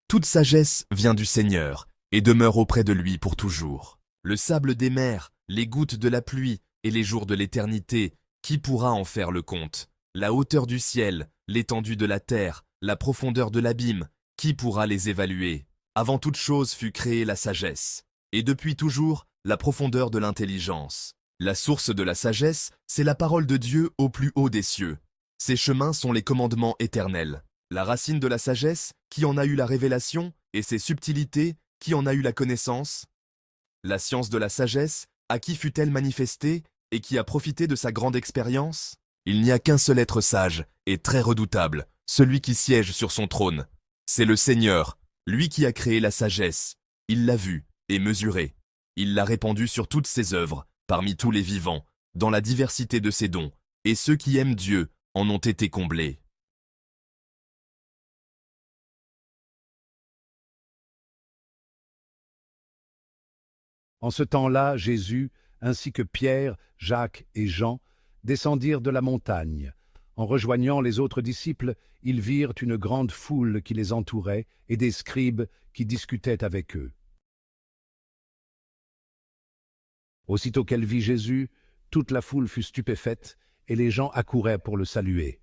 Toute sagesse vient du Seigneur et demeure auprès de lui pour toujours. Le sable des mers, les gouttes de la pluie et les jours de l'éternité, qui pourra en faire le compte? La hauteur du ciel, l'étendue de la terre, la profondeur de l'abîme, qui pourra les évaluer? Avant toute chose fut créée la sagesse, et depuis toujours la profondeur de l'intelligence. La source de la sagesse, c'est la parole de Dieu au plus haut des cieux. Ses chemins sont les commandements éternels. La racine de la sagesse, qui en a eu la révélation, et ses subtilités, qui en a eu la connaissance? La science de la sagesse, à qui fut-elle manifestée, et qui a profité de sa grande expérience? Il n'y a qu'un seul être sage, et très redoutable, celui qui siège sur son trône. C'est le Seigneur, lui qui a créé la sagesse. Il l'a vue et mesurée. Il l'a répandue sur toutes ses œuvres, parmi tous les vivants, dans la diversité de ses dons, et ceux qui aiment Dieu en ont été comblés. En ce temps-là, Jésus, ainsi que Pierre, Jacques et Jean, descendirent de la montagne. En rejoignant les autres disciples, ils virent une grande foule qui les entourait et des scribes qui discutaient avec eux. Aussitôt qu'elle vit Jésus, toute la foule fut stupéfaite et les gens accouraient pour le saluer.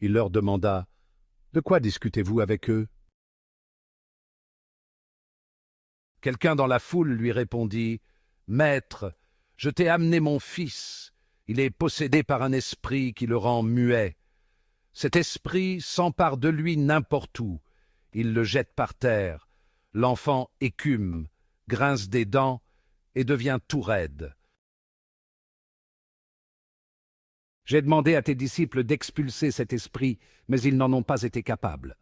Il leur demanda « De quoi discutez-vous avec eux ?» Quelqu'un dans la foule lui répondit « Maître, je t'ai amené mon fils. Il est possédé par un esprit qui le rend muet. Cet esprit s'empare de lui n'importe où. Il le jette par terre. L'enfant écume, grince des dents et devient tout raide. J'ai demandé à tes disciples d'expulser cet esprit, mais ils n'en ont pas été capables. »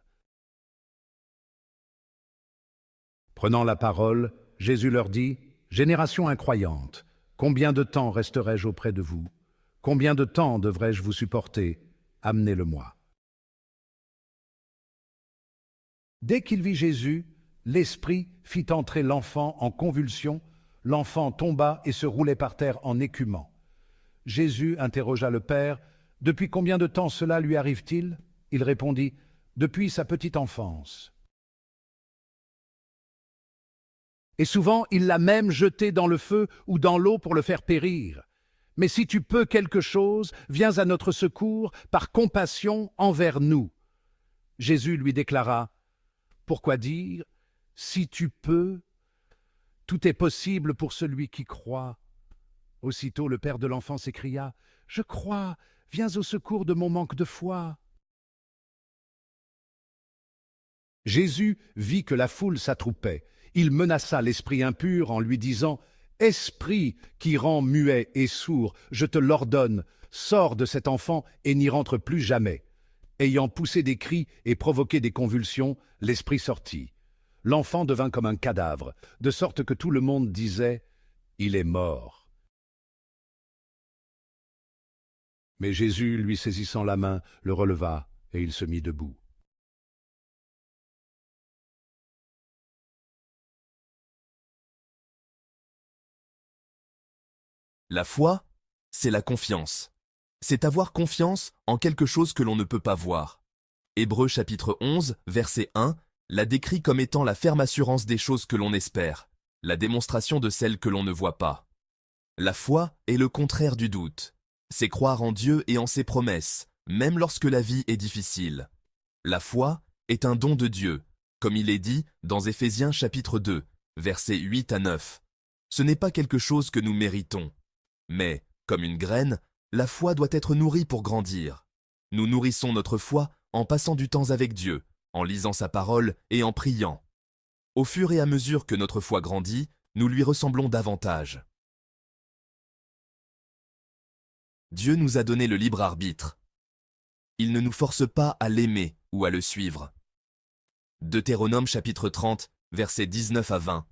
Prenant la parole, Jésus leur dit « Génération incroyante, combien de temps resterai-je auprès de vous? Combien de temps devrais-je vous supporter? Amenez-le-moi. » Dès qu'il vit Jésus, l'esprit fit entrer l'enfant en convulsion, l'enfant tomba et se roulait par terre en écumant. Jésus interrogea le père « Depuis combien de temps cela lui arrive-t-il » Il répondit « Depuis sa petite enfance. » Et souvent il l'a même jeté dans le feu ou dans l'eau pour le faire périr. Mais si tu peux quelque chose, viens à notre secours par compassion envers nous. Jésus lui déclara, pourquoi dire, si tu peux, tout est possible pour celui qui croit. Aussitôt le père de l'enfant s'écria, je crois, viens au secours de mon manque de foi. Jésus vit que la foule s'attroupait. Il menaça l'esprit impur en lui disant « Esprit qui rend muet et sourd, je te l'ordonne, sors de cet enfant et n'y rentre plus jamais. » Ayant poussé des cris et provoqué des convulsions, l'esprit sortit. L'enfant devint comme un cadavre, de sorte que tout le monde disait « Il est mort. » Mais Jésus, lui saisissant la main, le releva et il se mit debout. La foi, c'est la confiance. C'est avoir confiance en quelque chose que l'on ne peut pas voir. Hébreux chapitre 11, verset 1, la décrit comme étant la ferme assurance des choses que l'on espère, la démonstration de celles que l'on ne voit pas. La foi est le contraire du doute. C'est croire en Dieu et en ses promesses, même lorsque la vie est difficile. La foi est un don de Dieu, comme il est dit dans Éphésiens chapitre 2, versets 8 à 9. Ce n'est pas quelque chose que nous méritons. Mais, comme une graine, la foi doit être nourrie pour grandir. Nous nourrissons notre foi en passant du temps avec Dieu, en lisant sa parole et en priant. Au fur et à mesure que notre foi grandit, nous lui ressemblons davantage. Dieu nous a donné le libre arbitre. Il ne nous force pas à l'aimer ou à le suivre. Deutéronome chapitre 30, versets 19 à 20,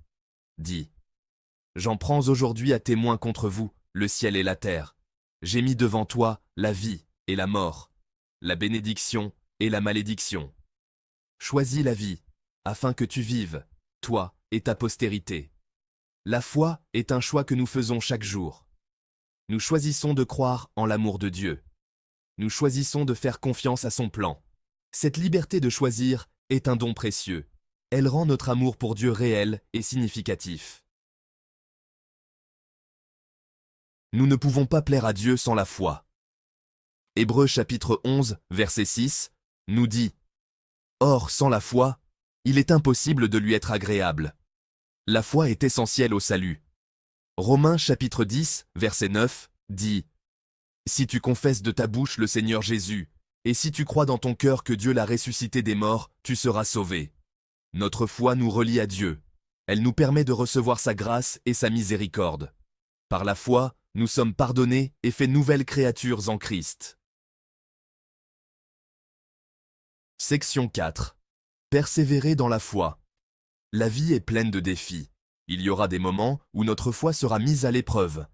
dit « J'en prends aujourd'hui à témoin contre vous, le ciel et la terre. J'ai mis devant toi la vie et la mort, la bénédiction et la malédiction. Choisis la vie, afin que tu vives, toi et ta postérité. La foi est un choix que nous faisons chaque jour. Nous choisissons de croire en l'amour de Dieu. Nous choisissons de faire confiance à son plan. Cette liberté de choisir est un don précieux. Elle rend notre amour pour Dieu réel et significatif. Nous ne pouvons pas plaire à Dieu sans la foi. Hébreux chapitre 11, verset 6, nous dit « Or, sans la foi, il est impossible de lui être agréable. » La foi est essentielle au salut. Romains chapitre 10, verset 9, dit « Si tu confesses de ta bouche le Seigneur Jésus, et si tu crois dans ton cœur que Dieu l'a ressuscité des morts, tu seras sauvé. » Notre foi nous relie à Dieu. Elle nous permet de recevoir sa grâce et sa miséricorde. Par la foi, nous sommes pardonnés et faits nouvelles créatures en Christ. Section 4. Persévérer dans la foi. La vie est pleine de défis. Il y aura des moments où notre foi sera mise à l'épreuve.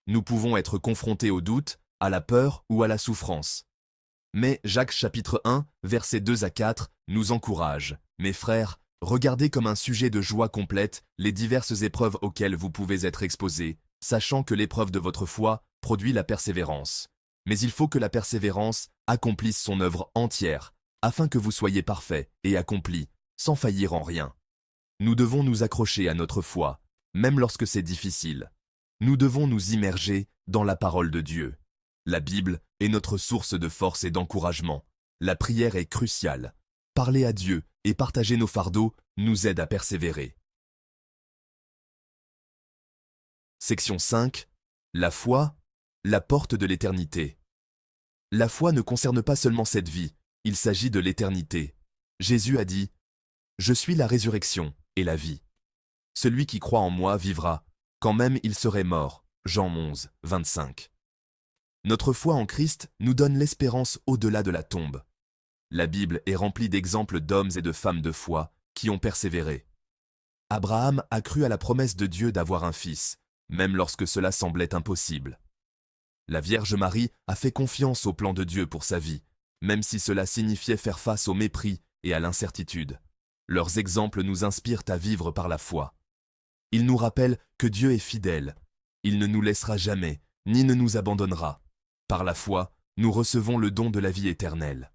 Nous pouvons être confrontés au doute, à la peur ou à la souffrance. Mais Jacques chapitre 1, versets 2 à 4, nous encourage. Mes frères, regardez comme un sujet de joie complète les diverses épreuves auxquelles vous pouvez être exposés, sachant que l'épreuve de votre foi produit la persévérance. Mais il faut que la persévérance accomplisse son œuvre entière, afin que vous soyez parfaits et accomplis, sans faillir en rien. Nous devons nous accrocher à notre foi, même lorsque c'est difficile. Nous devons nous immerger dans la parole de Dieu. La Bible est notre source de force et d'encouragement. La prière est cruciale. Parler à Dieu et partager nos fardeaux nous aide à persévérer. Section 5. La foi, la porte de l'éternité. La foi ne concerne pas seulement cette vie, il s'agit de l'éternité. Jésus a dit « Je suis la résurrection et la vie. Celui qui croit en moi vivra, quand même il serait mort. » Jean 11, 25. Notre foi en Christ nous donne l'espérance au-delà de la tombe. La Bible est remplie d'exemples d'hommes et de femmes de foi qui ont persévéré. Abraham a cru à la promesse de Dieu d'avoir un fils, même lorsque cela semblait impossible. La Vierge Marie a fait confiance au plan de Dieu pour sa vie, même si cela signifiait faire face au mépris et à l'incertitude. Leurs exemples nous inspirent à vivre par la foi. Ils nous rappellent que Dieu est fidèle. Il ne nous laissera jamais, ni ne nous abandonnera. Par la foi, nous recevons le don de la vie éternelle.